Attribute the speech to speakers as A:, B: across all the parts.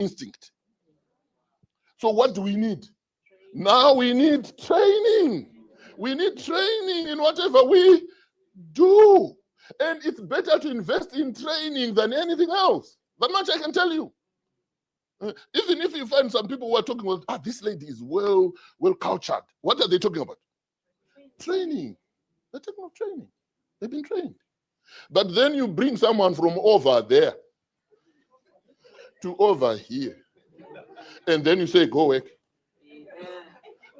A: instinct. So what do we need? Now we need training. We need training in whatever we do. And it's better to invest in training than anything else. That much I can tell you. Even if you find some people who are talking about, this lady is well cultured. What are they talking about? Training. They're talking about training. They've been trained. But then you bring someone from over there to over here. And then you say, go work.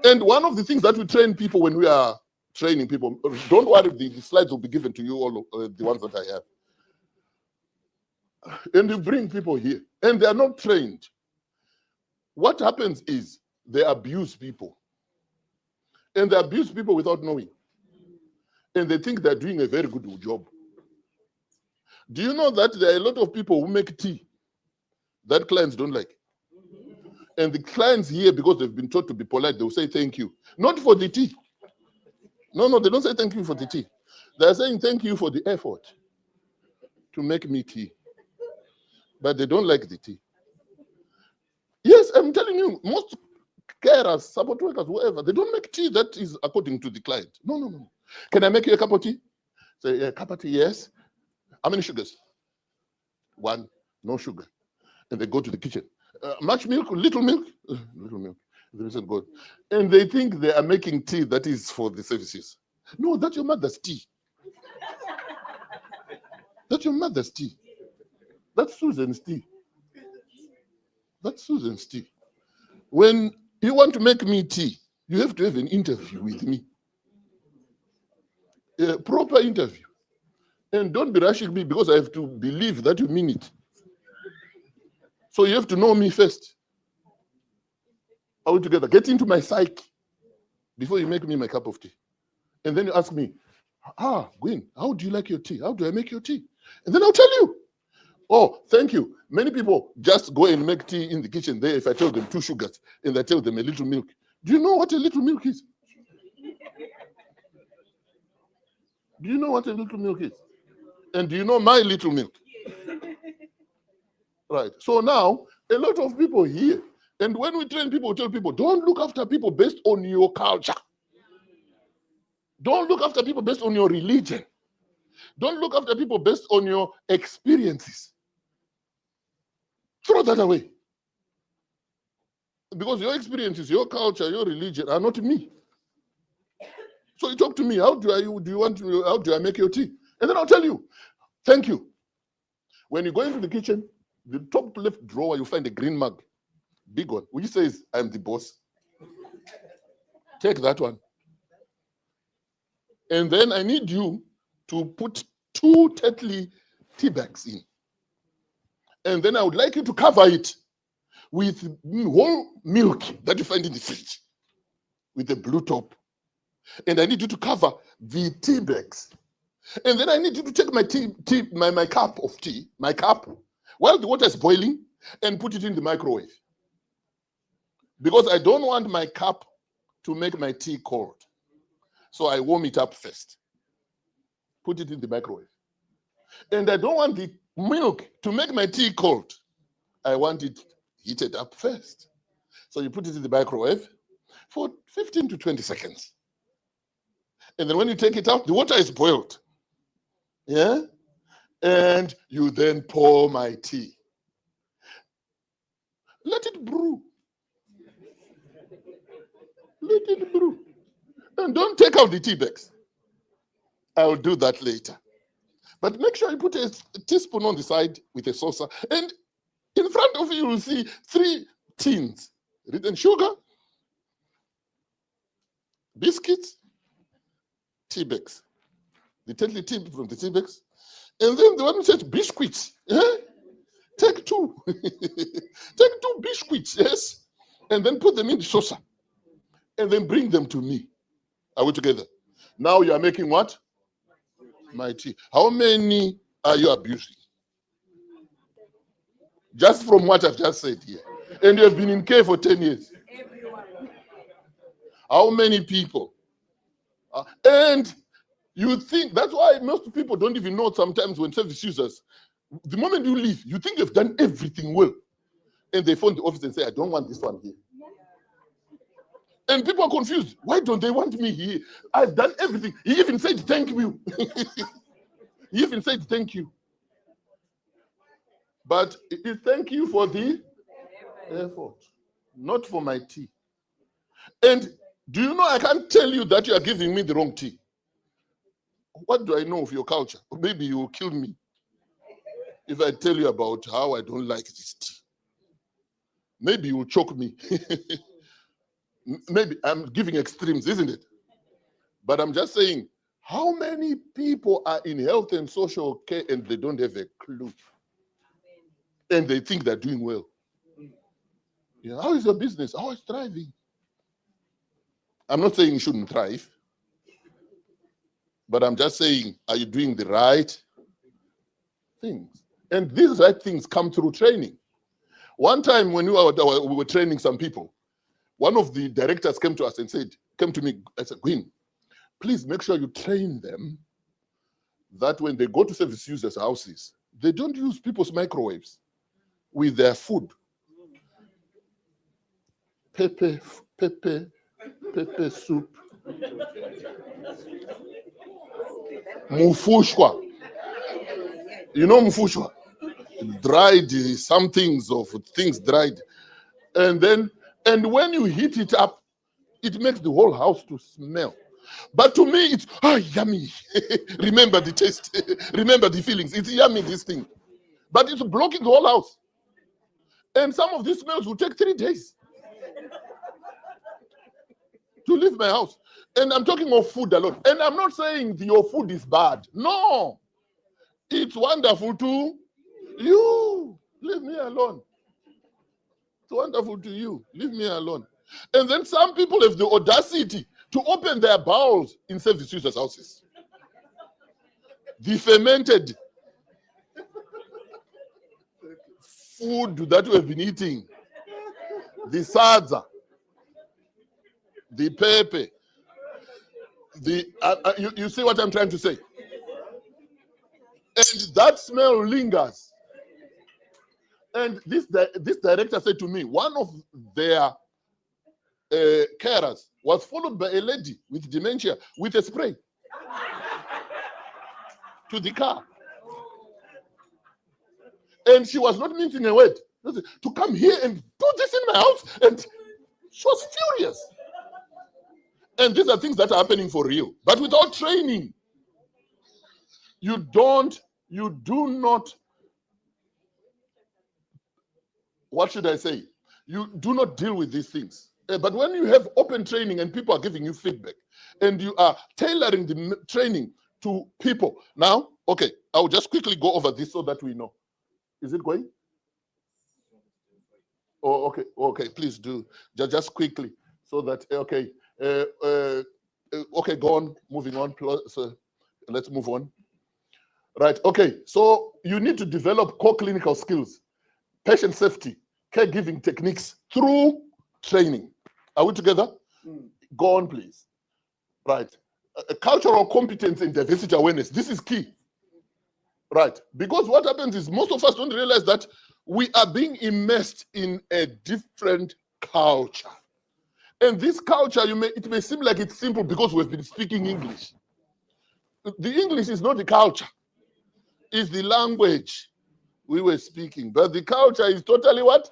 A: And one of the things that we train people when we are training people, don't worry, the slides will be given to you, all the ones that I have. And you bring people here, and they are not trained. What happens is they abuse people. And they abuse people without knowing. And they think they're doing a very good job. Do you know that there are a lot of people who make tea that clients don't like? And the clients here, because they've been taught to be polite, they'll say thank you. Not for the tea. No, they don't say thank you for the tea. They're saying thank you for the effort to make me tea. But they don't like the tea. Yes, I'm telling you, most carers, support workers, whoever, they don't make tea that is according to the client. No. Can I make you a cup of tea? Say, a cup of tea, yes. How many sugars? 1, no sugar. And they go to the kitchen. Much milk, little milk? Little milk. They said, good. And they think they are making tea that is for the services. No, that's your mother's tea. That's your mother's tea. That's Susan's tea. That's Susan's tea. When you want to make me tea, you have to have an interview with me. A proper interview. And don't be rushing me because I have to believe that you mean it. So you have to know me first. Are we together? Get into my psyche before you make me my cup of tea. And then you ask me, Gwen, how do you like your tea? How do I make your tea? And then I'll tell you. Oh, thank you. Many people just go and make tea in the kitchen there if I tell them 2 sugars and I tell them a little milk. Do you know what a little milk is? Do you know what a little milk is? And do you know my little milk? Right. So now, a lot of people here, and when we train people, we tell people, don't look after people based on your culture. Don't look after people based on your religion. Don't look after people based on your experiences. Throw that away. Because your experiences, your culture, your religion are not me. So you talk to me, how do I make your tea? And then I'll tell you, thank you. When you go into the kitchen, the top left drawer, you find a green mug, big one, which says, I'm the boss. Take that one. And then I need you to put 2 Tetley tea bags in. And then I would like you to cover it with whole milk that you find in the fridge with a blue top. And I need you to cover the tea bags. And then I need you to take my cup of tea, my cup, while the water is boiling, and put it in the microwave. Because I don't want my cup to make my tea cold. So I warm it up first. Put it in the microwave. And I don't want the milk to make my tea cold. I want it heated up first. So you put it in the microwave for 15 to 20 seconds. And then when you take it out, the water is boiled. Yeah? And you then pour my tea. Let it brew. Let it brew. And don't take out the tea bags. I'll do that later. But make sure you put a teaspoon on the side with a saucer. And in front of you, you'll see 3 tins. Written sugar, biscuits, tea bags. The Tetley tea from the tea bags. And then the one who says biscuits. Eh? Take 2. Take 2 biscuits, yes. And then put them in the saucer. And then bring them to me. Are we together? Now you are making what? My tea. How many are you abusing? Just from what I've just said here. And you have been in care for 10 years. How many people? And you think, that's why most people don't even know sometimes when service users, the moment you leave, you think you've done everything well. And they phone the office and say, I don't want this one here. And people are confused. Why don't they want me here? I've done everything. He even said, thank you. He even said, thank you. But thank you for the effort, not for my tea. And do you know, I can't tell you that you are giving me the wrong tea. What do I know of your culture? Maybe you will kill me if I tell you about how I don't like this tea. Maybe you will choke me. Maybe I'm giving extremes, isn't it? But I'm just saying, how many people are in health and social care and they don't have a clue? And they think they're doing well. Yeah, how is your business? How is thriving? I'm not saying you shouldn't thrive, but I'm just saying, are you doing the right things? And these right things come through training. One time when we were training some people, one of the directors came to us and came to me, I said, Gwyn, please make sure you train them that when they go to service users' houses, they don't use people's microwaves with their food. Pepper soup. Mufushwa. You know mufushwa? Dried, some things of things dried. And when you heat it up, it makes the whole house to smell. But to me, it's yummy. Remember the taste. Remember the feelings. It's yummy, this thing. But it's blocking the whole house. And some of these smells will take 3 days to leave my house. And I'm talking of food alone. And I'm not saying your food is bad. No. It's wonderful to you. Leave me alone. It's wonderful to you. Leave me alone. And then some people have the audacity to open their bowels in service users' houses. The fermented food that we have been eating, the sadza, the pepper, you see what I'm trying to say? And that smell lingers. And this director said to me, one of their carers was followed by a lady with dementia with a spray to the car. And she was not mincing a word to come here and do this in my house. And she was furious. And these are things that are happening for real. But without training, you do not, what should I say? You do not deal with these things. But when you have open training and people are giving you feedback and you are tailoring the training to people. Now, okay, I'll just quickly go over this so that we know. Is it going? Oh, okay, please do. Just quickly so that, okay. Okay, go on, moving on. So let's move on. Right, okay, so you need to develop core clinical skills, patient safety, caregiving techniques through training. Are we together? Go on, please. Right, cultural competence and diversity awareness. This is key. Right, because what happens is most of us don't realize that we are being immersed in a different culture. And this culture, it may seem like it's simple because we've been speaking English. The English is not the culture. It's the language we were speaking. But the culture is totally what?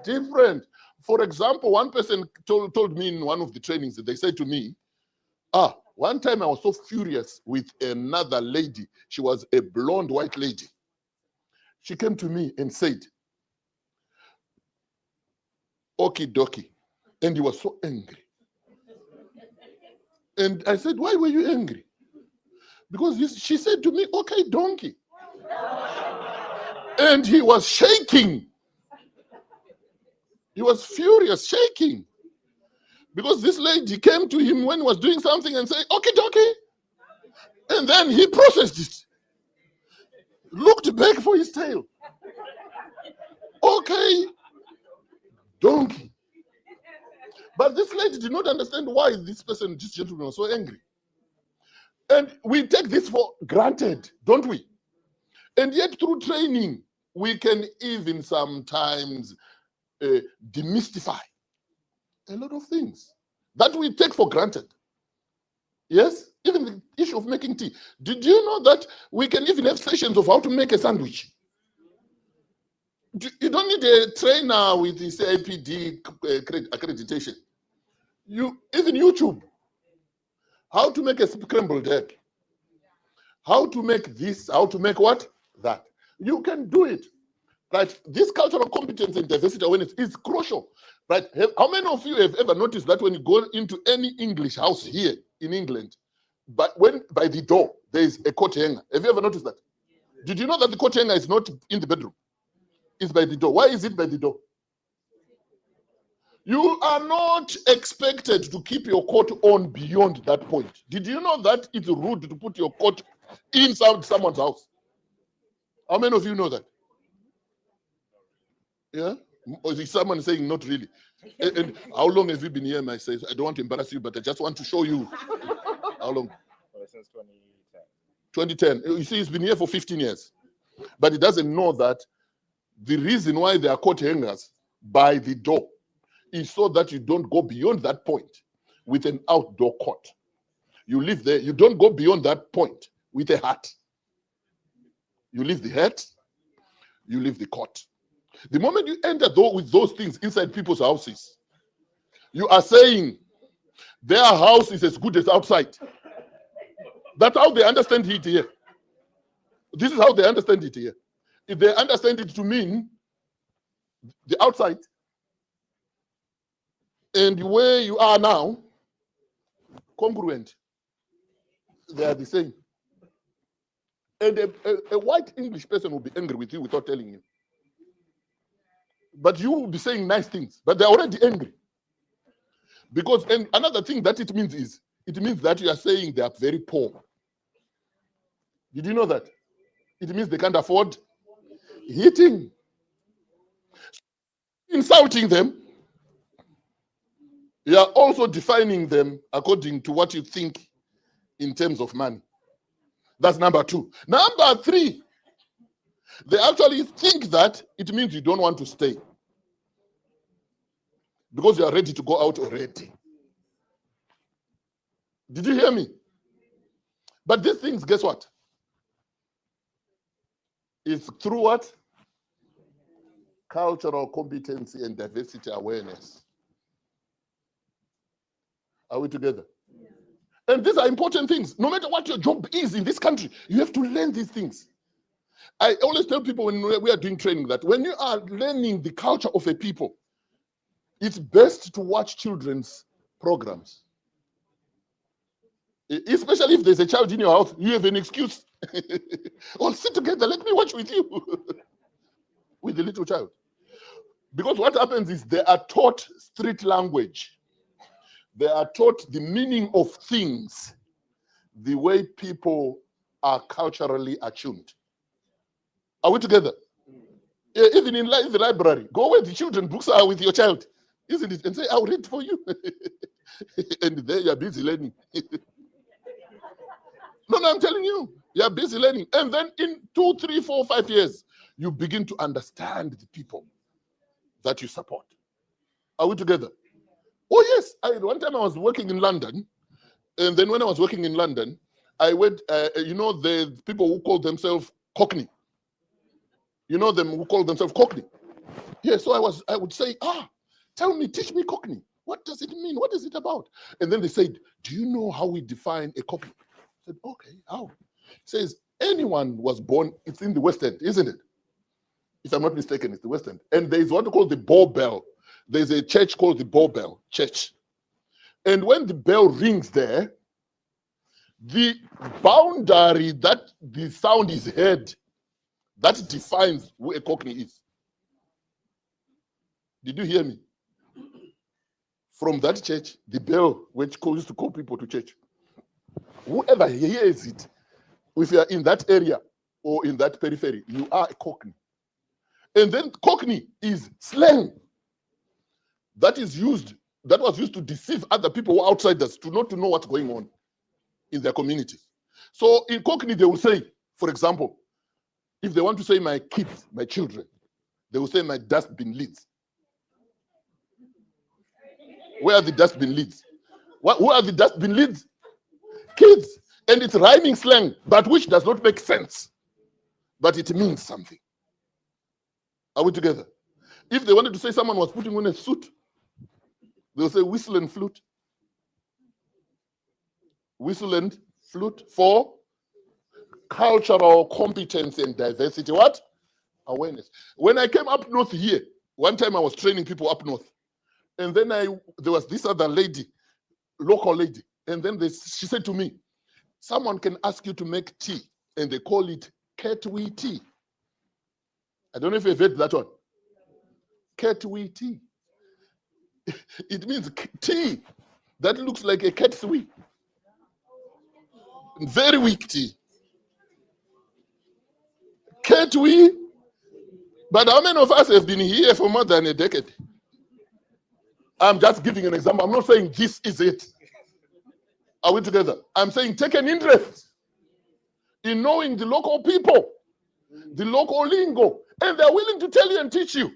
A: Different. For example, one person told me in one of the trainings that they said to me, one time I was so furious with another lady. She was a blonde white lady. She came to me and said, okie dokie. And he was so angry. And I said, why were you angry? Because she said to me, okay, donkey. And he was shaking. He was furious, shaking. Because this lady came to him when he was doing something and said, okay, donkey. And then he processed it. Looked back for his tail. Okay, donkey. But this lady did not understand why this gentleman was so angry. And we take this for granted, don't we? And yet through training, we can even sometimes demystify a lot of things that we take for granted. Yes, even the issue of making tea. Did you know that we can even have sessions of how to make a sandwich? You don't need a trainer with the CIPD accreditation. Even YouTube, how to make a scrambled egg, how to make this, how to make what? That. You can do it. Right? This cultural competence and diversity awareness is crucial. Right? How many of you have ever noticed that when you go into any English house here in England, but when by the door there is a coat hanger? Have you ever noticed that? Did you know that the coat hanger is not in the bedroom? It's by the door. Why is it by the door? You are not expected to keep your coat on beyond that point. Did you know that it's rude to put your coat inside someone's house? How many of you know that? Yeah? Or is someone saying not really? And how long have you been here, myself? I don't want to embarrass you, but I just want to show you. How long?
B: Since 2010.
A: 2010. You see, he's been here for 15 years. But he doesn't know that the reason why there are coat hangers by the door is so that you don't go beyond that point with an outdoor coat. You live there. You don't go beyond that point with a hat. You leave the hat. You leave the coat. The moment you enter with those things inside people's houses, you are saying their house is as good as outside. That's how they understand it here. This is how they understand it here. If they understand it to mean the outside and where you are now, congruent, they are the same. And a white English person will be angry with you without telling you. But you will be saying nice things, but they're already angry. Because, and another thing that it means is, it means that you are saying they are very poor. Did you know that? It means they can't afford heating. Insulting them, you are also defining them according to what you think in terms of money. That's number two. Number three, they actually think that it means you don't want to stay because you are ready to go out already. Did you hear me? But these things, guess what? It's through what? Cultural competency and diversity awareness. Are we together? And these are important things. No matter what your job is in this country, you have to learn these things. I always tell people when we are doing training that when you are learning the culture of a people, it's best to watch children's programs. Especially if there's a child in your house, you have an excuse. Well, sit together, let me watch with you. With the little child. Because what happens is they are taught street language. They are taught the meaning of things, the way people are culturally attuned. Are we together? Even in the library, go where the children's books are with your child, isn't it? And say, I'll read for you. And there you are busy learning. No, I'm telling you, you are busy learning. And then in 2, 3, 4, 5 years, you begin to understand the people that you support. Are we together? Oh, yes. One time I was working in London. And then when I was working in London, I went, you know, the people who call themselves Cockney. You know them who call themselves Cockney. Yeah, so I would say, tell me, teach me Cockney. What does it mean? What is it about? And then they said, do you know how we define a Cockney? I said, okay, how? It says, anyone was born, it's in the West End, isn't it? If I'm not mistaken, it's the West End. And there's what they call the Bow Bell. There's a church called the Bow Bell Church. And when the bell rings there, the boundary that the sound is heard, that defines who a Cockney is. Did you hear me? From that church, the bell, which used to call people to church, whoever hears it, if you are in that area or in that periphery, you are a Cockney. And then Cockney is slang that was used to deceive other people who are outsiders to not to know what's going on in their communities. So in Cockney, they will say, for example, if they want to say my kids, my children, they will say my dustbin lids. Where are the dustbin lids? Who are the dustbin lids? Kids. And it's rhyming slang, but which does not make sense. But it means something. Are we together? If they wanted to say someone was putting on a suit, they'll say whistle and flute. Whistle and flute for cultural competence and diversity. What? Awareness. When I came up north here, one time I was training people up north. And then there was this other lady, local lady. And then she said to me, someone can ask you to make tea. And they call it Ketwi tea. I don't know if you've heard that one. Ketwi tea. It means tea that looks like a cat's wee. Very weak tea. Ketwi. But how many of us have been here for more than a decade? I'm just giving an example. I'm not saying this is it. Are we together? I'm saying take an interest in knowing the local people, the local lingo, and they're willing to tell you and teach you.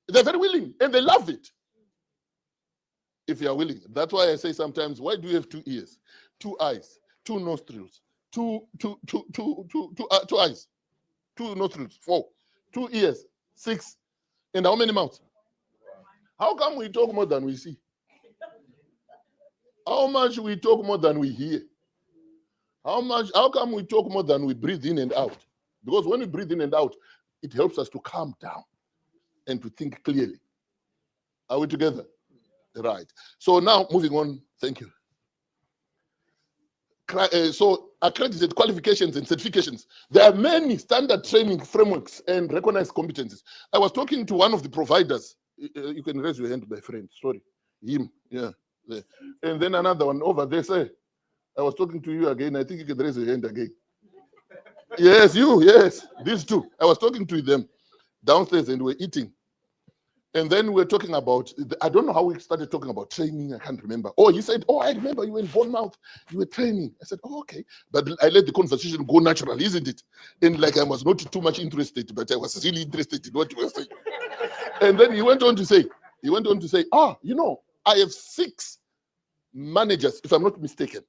A: They're very willing, and they love it. If you are willing. That's why I say sometimes, why do you have 2 ears, 2 eyes, 2 nostrils, two eyes, 2 nostrils, 4, 2 ears, 6, and how many mouths? How come we talk more than we see? How much we talk more than we hear? How come we talk more than we breathe in and out? Because when we breathe in and out, it helps us to calm down and to think clearly. Are we together? Right. So now moving on. Thank you. So accredited qualifications and certifications. There are many standard training frameworks and recognized competencies. I was talking to one of the providers. You can raise your hand, my friend. Sorry. Him. Yeah. There. And then another one over there. Say, I was talking to you again. I think you can raise your hand again. Yes, you. Yes. These two. I was talking to them downstairs and we're eating. And then we're talking about, I don't know how we started talking about training. I can't remember. Oh, he said, oh, I remember you were in Bournemouth. You were training. I said, oh, okay. But I let the conversation go naturally, isn't it? And like I was not too much interested, but I was really interested in what you were saying. And then he went on to say, you know, I have 6 managers, if I'm not mistaken,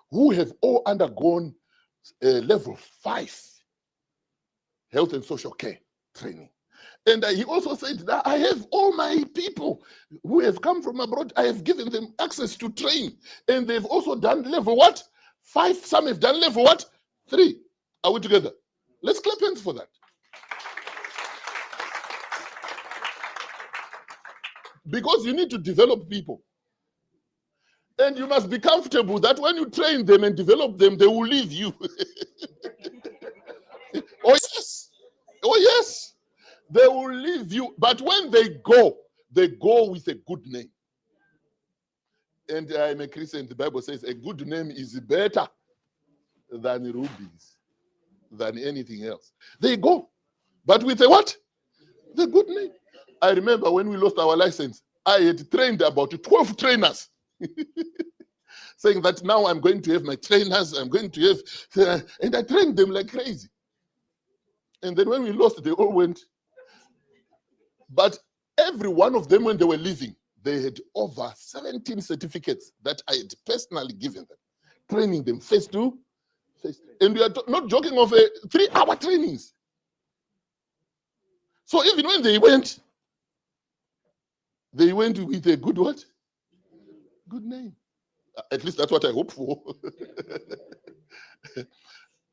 A: who have all undergone level 5 health and social care training. And he also said that I have all my people who have come from abroad, I have given them access to train. And they've also done level what? 5. Some have done level what? 3. Are we together? Let's clap hands for that. Because you need to develop people. And you must be comfortable that when you train them and develop them, they will leave you. Oh, yes. Oh, yes. They will leave you. But when they go with a good name. And I'm a Christian. The Bible says a good name is better than rubies, than anything else. They go. But with a what? The good name. I remember when we lost our license, I had trained about 12 trainers. Saying that now I'm going to have my trainers, I'm going to have, and I trained them like crazy. And then when we lost, they all went. But every one of them, when they were leaving, they had over 17 certificates that I had personally given them, training them face to face. And we are not joking of 3-hour trainings. So even when they went with a good what? Good name. At least that's what I hope for.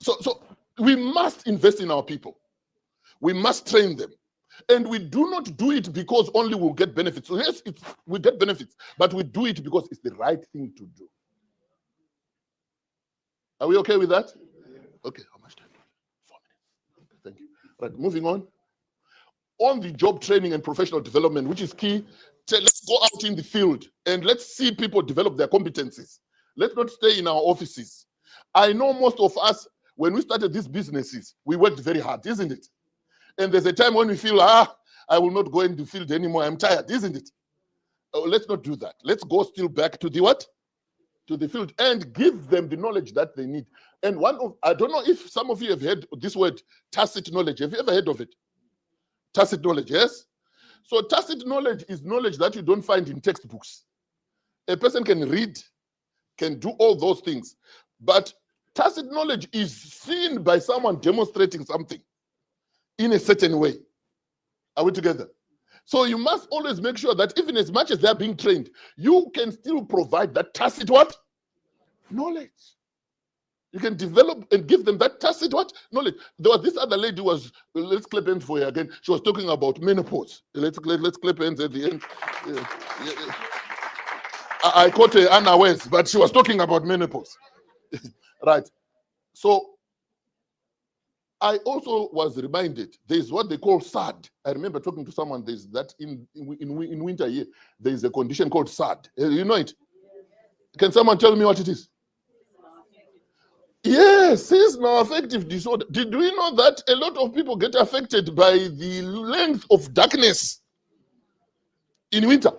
A: So we must invest in our people. We must train them. And we do not do it because only we'll get benefits. So yes, we get benefits, but we do it because it's the right thing to do. Are we okay with that? Okay, how much time? 4 minutes. Okay, thank you. Right, moving on. On the job training and professional development, which is key, let's go out in the field and let's see people develop their competencies. Let's not stay in our offices. I know most of us, when we started these businesses, we worked very hard, isn't it? And there's a time when we feel, I will not go in the field anymore. I'm tired, isn't it? Oh, let's not do that. Let's go still back to the what? To the field and give them the knowledge that they need. And I don't know if some of you have heard this word, tacit knowledge. Have you ever heard of it? Tacit knowledge, yes? So tacit knowledge is knowledge that you don't find in textbooks. A person can read, can do all those things, but tacit knowledge is seen by someone demonstrating something in a certain way. Are we together? So you must always make sure that even as much as they're being trained, you can still provide that tacit what? Knowledge. You can develop and give them that tacit what? Knowledge. There was this other lady who was, let's clap hands for her again. She was talking about menopause. Let's clap hands at the end. I caught her unawares, but she was talking about menopause. Right. So I also was reminded there's what they call SAD. I remember talking to someone, there's that in winter here, there's a condition called SAD. You know it? Can someone tell me what it is? Yes, seasonal affective disorder. Did we know that a lot of people get affected by the length of darkness in winter?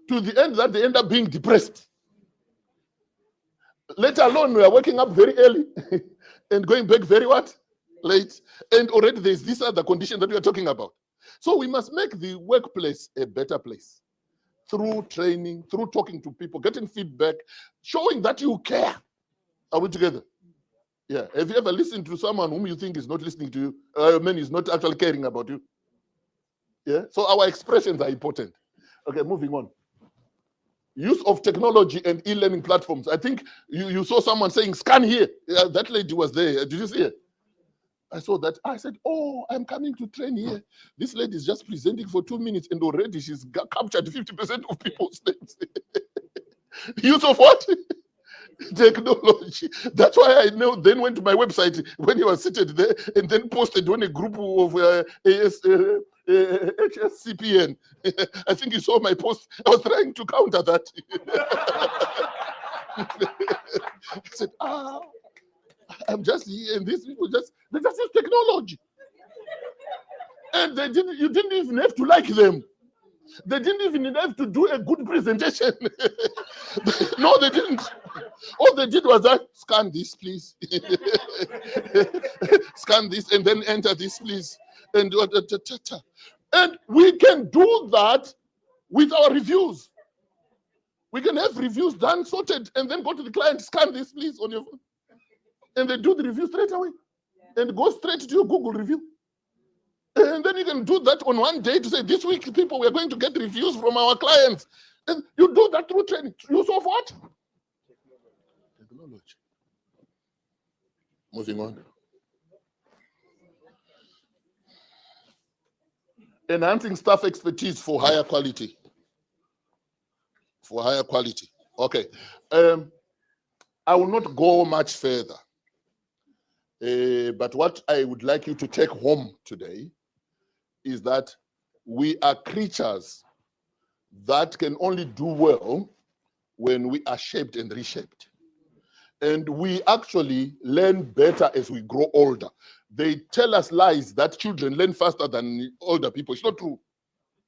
A: To the end that they end up being depressed. Let alone we are waking up very early and going back very what? Late. And already there's this other condition that we are talking about. So we must make the workplace a better place through training, through talking to people, getting feedback, showing that you care. Are we together? Yeah. Have you ever listened to someone whom you think is not listening to you? Is not actually caring about you? Yeah. So our expressions are important. Okay, moving on. Use of technology and e-learning platforms. I think you saw someone saying, scan here. That lady was there. Did you see it? I saw that. I said, oh, I'm coming to train here. This lady is just presenting for 2 minutes and already she's captured 50% of people's names. Use of what? Technology. That's why I know. Then went to my website when he was seated there and then posted on a group of HSCPN. I think he saw my post. I was trying to counter that. I said, I'm just here, and these people they just use technology. And you didn't even have to like them. They didn't even have to do a good presentation. No, they didn't. All they did was that, scan this, please. Scan this and then enter this, please. And we can do that with our reviews. We can have reviews done, sorted, and then go to the client, scan this, please, on your phone. And they do the review straight away. And go straight to your Google review. And then you can do that on one day to say, this week, people, we are going to get reviews from our clients. And you do that through training. Use of what? Technology. Moving on. Enhancing staff expertise for higher quality. For higher quality. Okay. I will not go much further. But what I would like you to take home today is that we are creatures that can only do well when we are shaped and reshaped. And we actually learn better as we grow older. They tell us lies that children learn faster than older people. It's not true.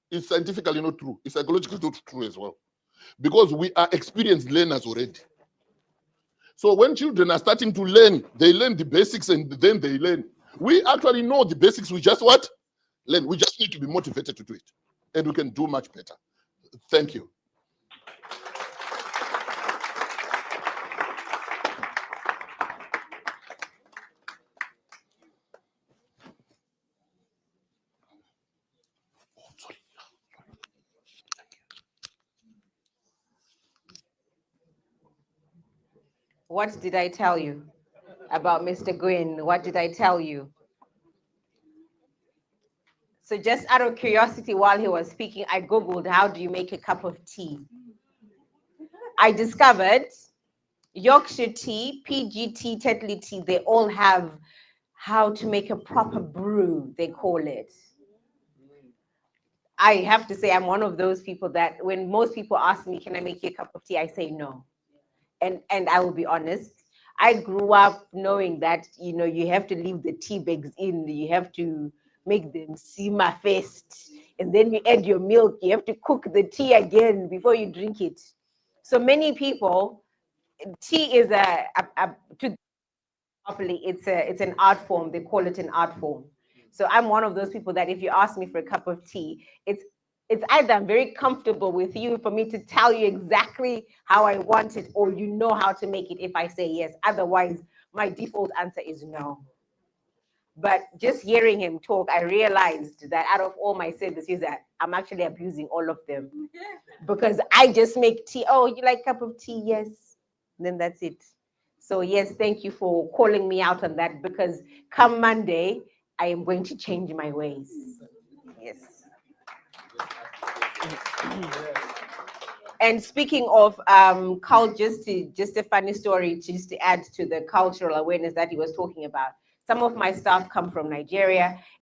A: It's scientifically not true. It's psychologically not true as well. Because we are experienced learners already. So when children are starting to learn, they learn the basics and then they learn. We actually know the basics. We just what? Learn. We just need to be motivated to do it. And we can do much better. Thank you.
C: What did I tell you about Mr. Gwyn? What did I tell you? So just out of curiosity, while he was speaking, I Googled, how do you make a cup of tea? I discovered Yorkshire tea, PG tea, Tetley tea, they all have how to make a proper brew, they call it. I have to say, I'm one of those people that when most people ask me, can I make you a cup of tea? I say no. And I will be honest, I grew up knowing that, you have to leave the tea bags in, you have to make them simmer first, and then you add your milk, you have to cook the tea again before you drink it. So many people, tea is properly, it's an art form, they call it an art form. So I'm one of those people that if you ask me for a cup of tea, it's either I'm very comfortable with you for me to tell you exactly how I want it, or you know how to make it if I say yes. Otherwise, my default answer is no. But just hearing him talk, I realized that out of all my services, that I'm actually abusing all of them. Because I just make tea. Oh, you like a cup of tea? Yes. Then that's it. So yes, thank you for calling me out on that, because come Monday, I am going to change my ways. Yes. And speaking of just a funny story, just to add to the cultural awareness that he was talking about. Some of my staff come from Nigeria,